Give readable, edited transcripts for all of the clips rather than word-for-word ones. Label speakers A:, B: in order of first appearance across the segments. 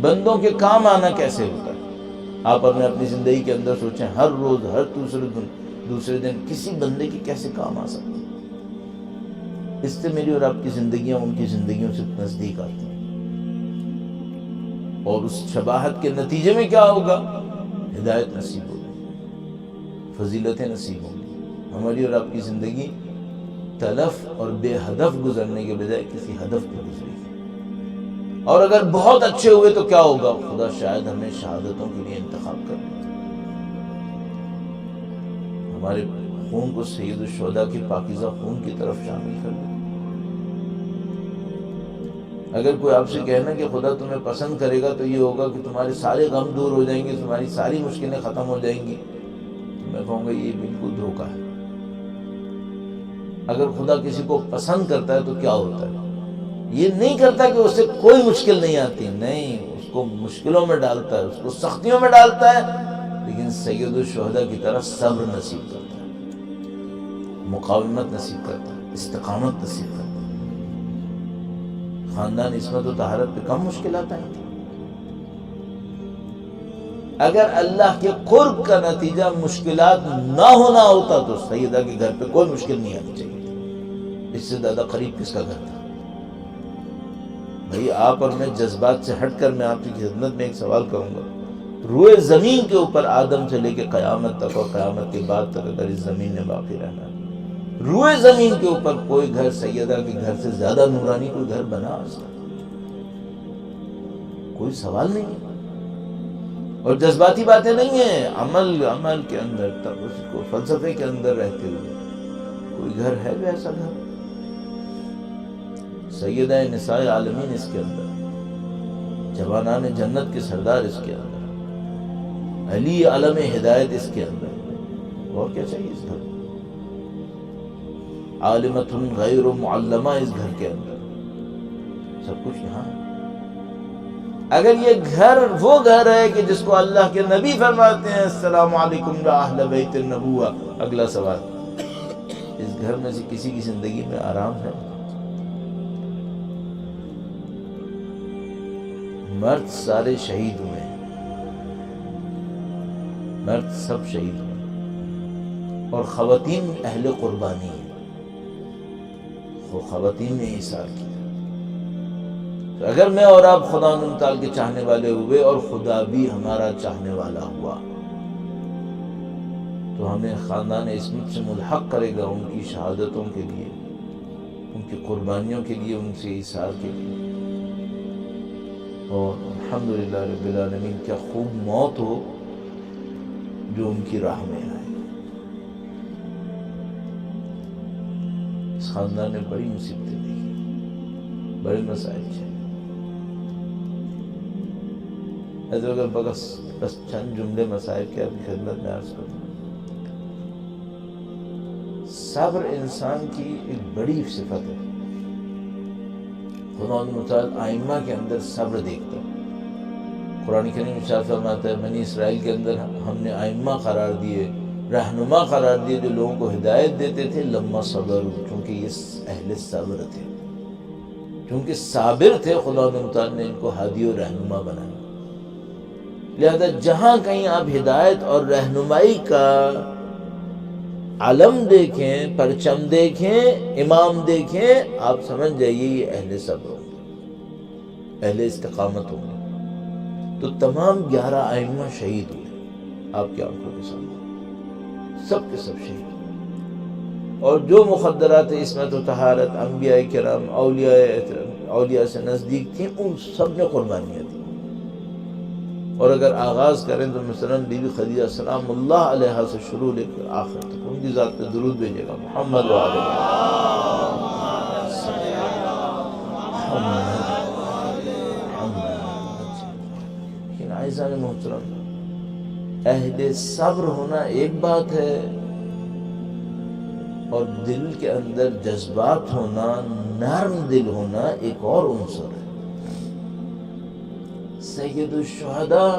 A: بندوں کے کام آنا کیسے ہوتا ہے؟ آپ اپنی زندگی کے اندر سوچیں، ہر روز ہر دوسرے دن کسی بندے کے کیسے کام آ سکتے ہیں؟ اس سے میری اور آپ کی زندگیاں ان کی زندگیوں سے نزدیک آتی ہیں، اور اس شباہت کے نتیجے میں کیا ہوگا؟ ہدایت نصیب ہوگی، فضیلتیں نصیب ہوں گی، ہماری اور آپ کی زندگی تلف اور بے ہدف گزرنے کے بجائے کسی ہدف پہ گزرے گی۔ اور اگر بہت اچھے ہوئے تو کیا ہوگا؟ خدا شاید ہمیں شہادتوں کے لیے انتخاب کر لے، ہمارے خون کو سید الشہداء کے پاکیزہ خون کی طرف شامل کر لے۔ اگر کوئی آپ سے کہنا کہ خدا تمہیں پسند کرے گا تو یہ ہوگا کہ تمہارے سارے غم دور ہو جائیں گے، تمہاری ساری مشکلیں ختم ہو جائیں گی، تو میں کہوں گا یہ بالکل دھوکہ ہے۔ اگر خدا کسی کو پسند کرتا ہے تو کیا ہوتا ہے؟ یہ نہیں کرتا کہ اسے کوئی مشکل نہیں آتی، نہیں، اس کو مشکلوں میں ڈالتا ہے، اس کو سختیوں میں ڈالتا ہے، لیکن سید الشہداء کی طرح صبر نصیب کرتا ہے، مقاومت نصیب کرتا ہے، استقامت نصیب کرتا ہے۔ خاندان عصمت و طہارت پہ کم مشکلات آئیں گی۔ اگر اللہ کے قرب کا نتیجہ مشکلات نہ ہونا ہوتا تو سیدہ کے گھر پہ کوئی مشکل نہیں آنی چاہیے تھی۔ اس سے زیادہ قریب کس کا گھر تھا؟ بھئی آپ اور میں جذبات سے ہٹ کر میں آپ کی خدمت میں ایک سوال کروں گا، روئے زمین کے اوپر آدم سے لے کے قیامت تک اور قیامت کے بعد تک اگر اس زمین نے باقی رہنا ہے، روئے زمین کے اوپر کوئی گھر سیدہ کے گھر سے زیادہ نورانی کوئی گھر بنا آج تک؟ کوئی سوال نہیں ہے۔ اور جذباتی باتیں نہیں ہیں، عمل کے اندر تک اس کو فلسفے کے اندر رہتے ہوئے کوئی گھر ہے جو ایسا گھر؟ سیدہ نساء عالمین اس کے اندر، جوانان جنت کے سردار اس کے اندر، علی علم ہدایت اس کے اندر، اور کیا چاہیے اس گھر؟ عالمۃ غیر معلمہ اس گھر کے اندر، سب کچھ یہاں ہے۔ اگر یہ گھر وہ گھر ہے کہ جس کو اللہ کے نبی فرماتے ہیں السلام علیکم یا اہل بیت النبوہ، اگلا سوال، اس گھر میں سے کسی کی زندگی میں آرام ہے؟ مرد سارے شہید ہوئے ہیں، مرد سب شہید ہوئے، اور خواتین اہل قربانی ہیں، خواتین نے ایثار کیا۔ تو اگر میں اور آپ خدا تعالی کے چاہنے والے ہوئے اور خدا بھی ہمارا چاہنے والا ہوا تو ہمیں خاندان عصمت سے ملحق کرے گا، ان کی شہادتوں کے لیے، ان کی قربانیوں کے لیے، ان سے ایثار کے لیے۔ اور الحمدللہ رب العالمین، کیا خوب موت ہو جو ان کی راہ میں آئے۔ اس خاندان نے بڑی مصیبتیں دیکھی، بڑے مسائل تھے۔ اگر بس چند جملے مسائل کے آپ کی خدمت میں عرض کروں۔ صبر انسان کی ایک بڑی صفت ہے۔ خدا متعال ائمہ کے اندر صبر دیکھتا ہے۔ قرآن کریم ارشاد فرماتا ہے بنی اسرائیل کے اندر ہم نے ائمہ قرار دیے، رہنما قرار دیے جو لوگوں کو ہدایت دیتے تھے، لما صبروا، چونکہ یہ اہل صبر تھے، چونکہ صابر تھے، خدا متعال نے ان کو ہادی و رہنما بنایا۔ لہذا جہاں کہیں آپ ہدایت اور رہنمائی کا علم دیکھیں، پرچم دیکھیں، امام دیکھیں، آپ سمجھ جائیے یہ اہل صبر ہوں گے، اہل استقامت ہوں گے۔ تو تمام 11 ائمہ شہید ہوئے آپ کی آنکھوں کے سامنے، سب کے سب شہید ہوئے۔ اور جو مخدرات عصمت و طہارت انبیاء کرام اولیاء سے نزدیک تھیں، ان سب نے قربانیاں دی۔ اور اگر آغاز کریں تو مثلاً بی بی خدیجہ سلام اللہ علیہا سے شروع لے کر آخر تک ان کی ذات پہ درود بھیجے گا، محمد و آلہ لیکن عزیزان محترم، اہل صبر ہونا ایک بات ہے، اور دل کے اندر جذبات ہونا، نرم دل ہونا ایک اور عنصر ہے۔ سید الشہداء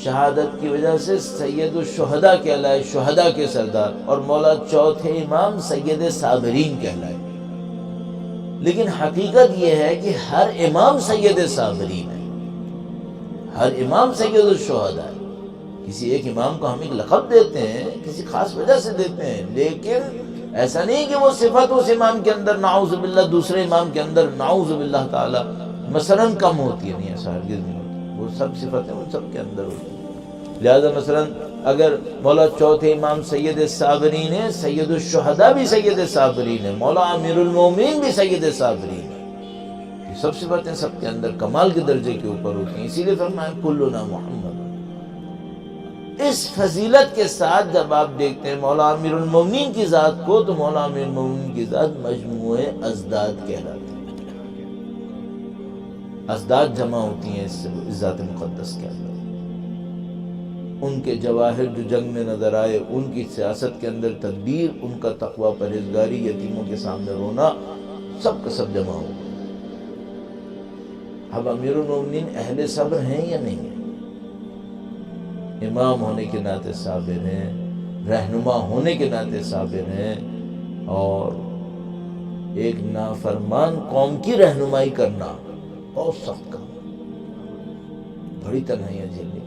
A: شہادت کی وجہ سے سید الشہداء کہلائے، شہداء کے سردار، اور مولا چوتھے امام سید صابرین کہلائے۔ لیکن حقیقت یہ ہے کہ ہر امام سید صابرین ہے، ہر امام سید الشہداء ہے۔ کسی ایک امام کو ہم ایک لقب دیتے ہیں، کسی خاص وجہ سے دیتے ہیں، لیکن ایسا نہیں کہ وہ صفت اس امام کے اندر نعوذ باللہ دوسرے امام کے اندر نعوذ باللہ تعالی مثلا کم ہوتی ہے، نہیں، ایسا ہرگز نہیں ہوتی، وہ سب صفتیں ان سب کے اندر ہوتی ہیں۔ لہذا مثلا اگر مولا چوتھے امام سید صابرین ہے، سید الشہداء بھی سید صابرین ہے، مولا امیر المومنین بھی سید صابرین ہے، یہ سب صفتیں سب کے اندر کمال کے درجے کے اوپر ہوتی ہیں، اسی لیے فرمایا کلنا محمد۔ اس فضیلت کے ساتھ جب آپ دیکھتے ہیں مولا امیر المومنین کی ذات کو، تو مولا امیر المومنین کی ذات مجموع ازداد کہلاتی ہے، ازداد جمع ہوتی ہیں اس ذات مقدس کے اندر۔ ان کے جواہر جو جنگ میں نظر آئے، ان کی سیاست کے اندر تدبیر، ان کا تقوی پرہیزگاری، یتیموں کے سامنے رونا، سب کا سب جمع ہو گیا۔ اب امیر المومنین اہل صبر ہیں یا نہیں ہیں؟ امام ہونے کے ناطے صابر ہیں، رہنما ہونے کے ناطے صابر ہیں، اور ایک نافرمان قوم کی رہنمائی کرنا بہت سخت کام، بڑی تنہائیاں جھیلنی